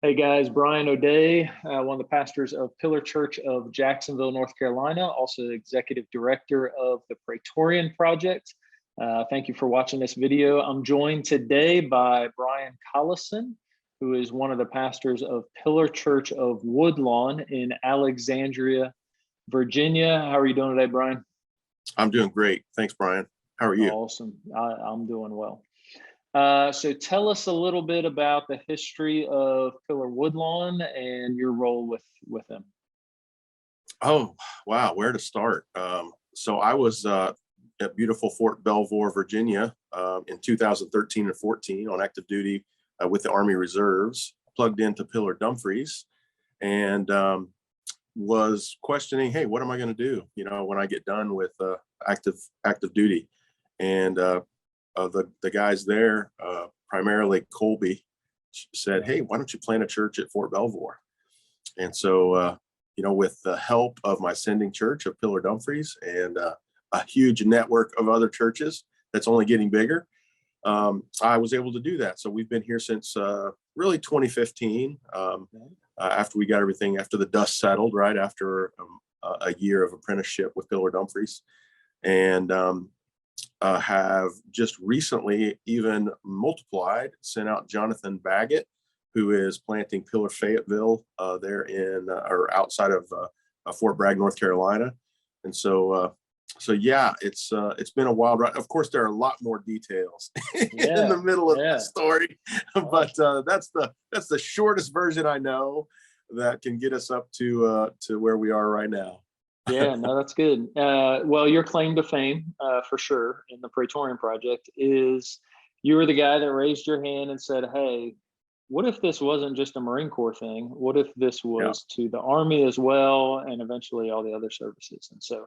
Hey guys, Brian O'Day, one of the pastors of Pillar Church of Jacksonville, North Carolina, also the executive director of the Praetorian Project. Thank you for watching this video. I'm joined today by Brian Collison, who is one of the pastors of Pillar Church of Woodlawn in Alexandria, Virginia. How are you doing today, Brian? I'm doing great. Thanks, Brian. How are you? Awesome. I'm doing well. So tell us a little bit about the history of Pillar Woodlawn and your role with them. Oh, wow. Where to start? So I was at beautiful Fort Belvoir, Virginia, in 2013 and 14 on active duty with the Army Reserves, plugged into Pillar Dumfries, and was questioning, hey, what am I going to do, when I get done with active duty? And the guys there, primarily Colby, said, hey, why don't you plant a church at Fort Belvoir? And so, with the help of my sending church of Pillar Dumfries and a huge network of other churches that's only getting bigger, I was able to do that. So we've been here since really 2015, after we got everything, after the dust settled, right after a year of apprenticeship with Pillar Dumfries. And have just recently even multiplied, sent out Jonathan Baggett, who is planting Pillar Fayetteville there in or outside of Fort Bragg, North Carolina. And so yeah, it's been a wild ride. Of course, there are a lot more details in the middle of the story, but that's the shortest version I know that can get us up to where we are right now. Yeah, no, that's good. Well, your claim to fame, for sure, in the Praetorian Project is you were the guy that raised your hand and said, hey, what if this wasn't just a Marine Corps thing? What if this was to the Army as well, and eventually all the other services? And so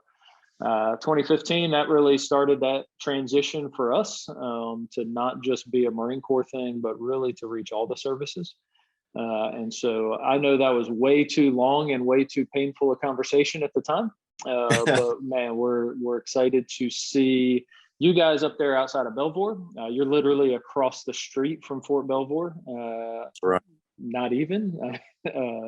2015, that really started that transition for us to not just be a Marine Corps thing, but really to reach all the services. And so I know that was way too long and way too painful a conversation at the time. But man, we're excited to see you guys up there outside of Belvoir. You're literally across the street from Fort Belvoir. Right. Not even.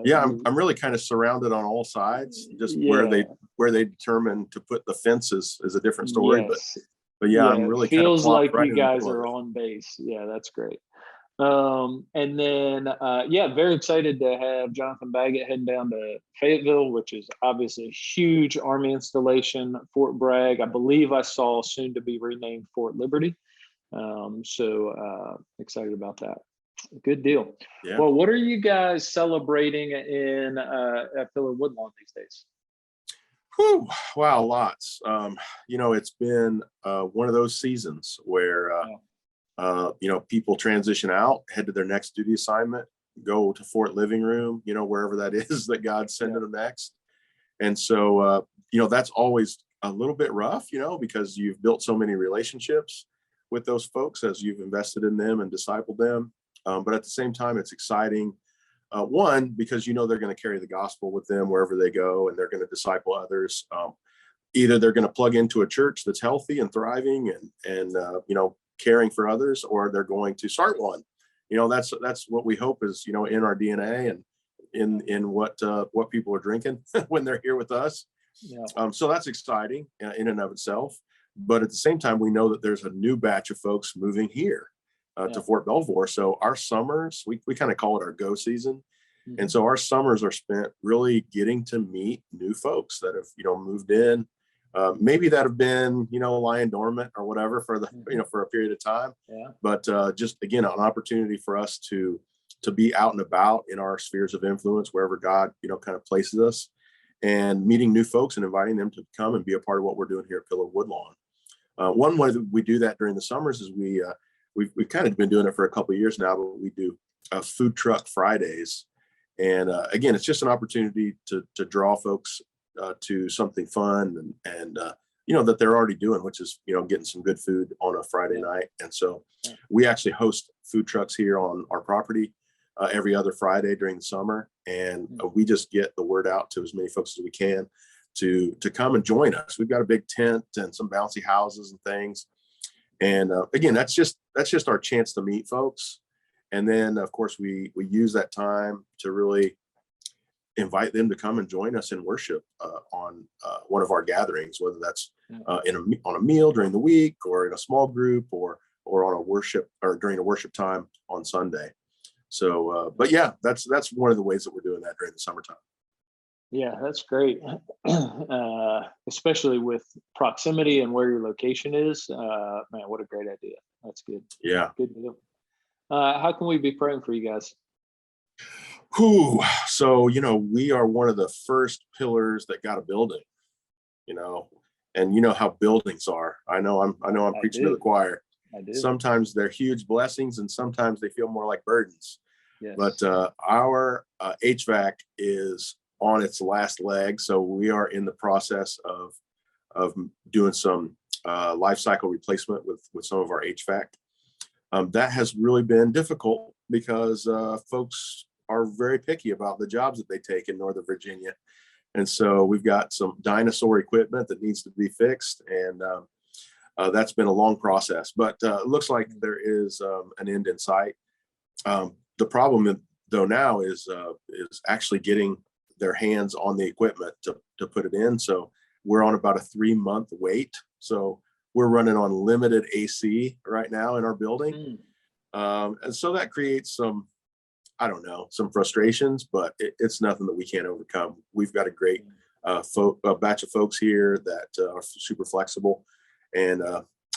Yeah, I'm really kind of surrounded on all sides. Just where they determine to put the fences is a different story. Yes. But yeah, I'm really feels kind of like right you guys are on base. Yeah, that's great. And then, very excited to have Jonathan Baggett heading down to Fayetteville, which is obviously a huge Army installation. Fort Bragg, I believe I saw soon to be renamed Fort Liberty. So excited about that. Good deal. Yeah. Well, what are you guys celebrating at Pillar Woodlawn these days? Whew, wow, lots. It's been one of those seasons where people transition out, head to their next duty assignment, go to Fort Living Room, wherever that is that God's sending them next. And so, that's always a little bit rough, because you've built so many relationships with those folks as you've invested in them and discipled them. But at the same time, it's exciting. One, because they're going to carry the gospel with them wherever they go, and they're going to disciple others. Either they're going to plug into a church that's healthy and thriving and caring for others, or they're going to start one. That's what we hope is in our DNA and in what people are drinking when they're here with us. So that's exciting in and of itself. But at the same time, we know that there's a new batch of folks moving here to Fort Belvoir. So our summers, we kind of call it our go season. Mm-hmm. And so our summers are spent really getting to meet new folks that have moved in. Maybe that have been, lying dormant or whatever for for a period of time. Yeah. But just again, an opportunity for us to be out and about in our spheres of influence, wherever God, kind of places us, and meeting new folks and inviting them to come and be a part of what we're doing here at Pillar Woodlawn. One way that we do that during the summers is we've kind of been doing it for a couple of years now, but we do food truck Fridays. And again, it's just an opportunity to draw folks to something fun and that they're already doing, which is, getting some good food on a Friday night. And so we actually host food trucks here on our property every other Friday during the summer. And we just get the word out to as many folks as we can to come and join us. We've got a big tent and some bouncy houses and things. And again, that's just our chance to meet folks And then, of course, we use that time to really invite them to come and join us in worship on one of our gatherings, whether that's on a meal during the week, or in a small group, or on a worship, or during a worship time on Sunday. So, but yeah, that's one of the ways that we're doing that during the summertime. Yeah, that's great. Especially with proximity and where your location is. Man, what a great idea. That's good. Yeah. Good deal. How can we be praying for you guys? Whew. So, we are one of the first pillars that got a building, and you know how buildings are. I know I'm preaching to the choir. I do. Sometimes they're huge blessings, and sometimes they feel more like burdens. Yes. But our HVAC is on its last leg, so we are in the process of doing some life cycle replacement with some of our HVAC. That has really been difficult because folks are very picky about the jobs that they take in Northern Virginia. And so we've got some dinosaur equipment that needs to be fixed. And that's been a long process, but it looks like there is an end in sight. The problem though now is actually getting their hands on the equipment to put it in. So we're on about a 3-month wait. So we're running on limited AC right now in our building. And so that creates some frustrations, but it's nothing that we can't overcome. We've got a great batch of folks here that are super flexible, and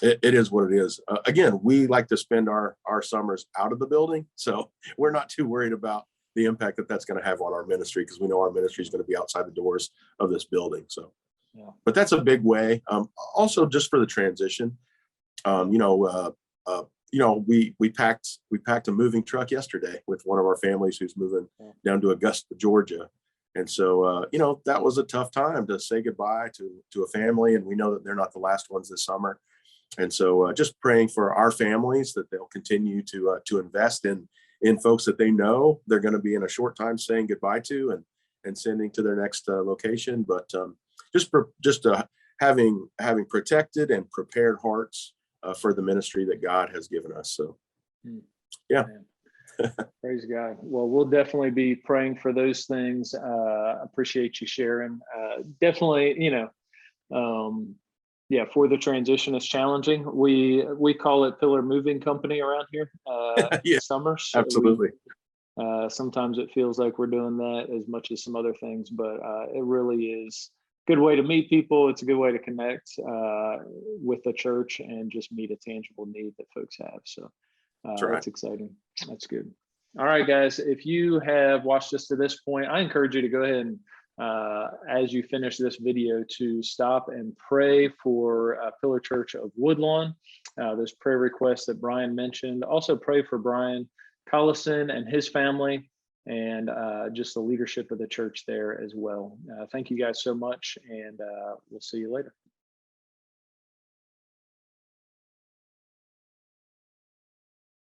it is what it is. Again, we like to spend our summers out of the building, so we're not too worried about the impact that that's going to have on our ministry, because we know our ministry is going to be outside the doors of this building. So, but that's a big way. Also, just for the transition, we packed a moving truck yesterday with one of our families who's moving down to Augusta, Georgia. And so, that was a tough time to say goodbye to a family. And we know that they're not the last ones this summer. And so just praying for our families that they'll continue to invest in folks that they know they're going to be in a short time saying goodbye to and sending to their next location. But just having protected and prepared hearts for the ministry that God has given us. So, yeah. Praise God. Well, we'll definitely be praying for those things. Appreciate you sharing. Definitely, for the transition is challenging. We call it Pillar Moving Company around here. Yeah, Summers. absolutely. Sometimes it feels like we're doing that as much as some other things, but it really is a good way to meet people. It's a good way to connect with the church and just meet a tangible need that folks have. So that's exciting. That's good. All right, guys, if you have watched us to this point, I encourage you to go ahead and as you finish this video to stop and pray for Pillar Church of Woodlawn. There's prayer requests that Brian mentioned. Also pray for Brian Collison and his family, and just the leadership of the church there as well. Thank you guys so much, and we'll see you later.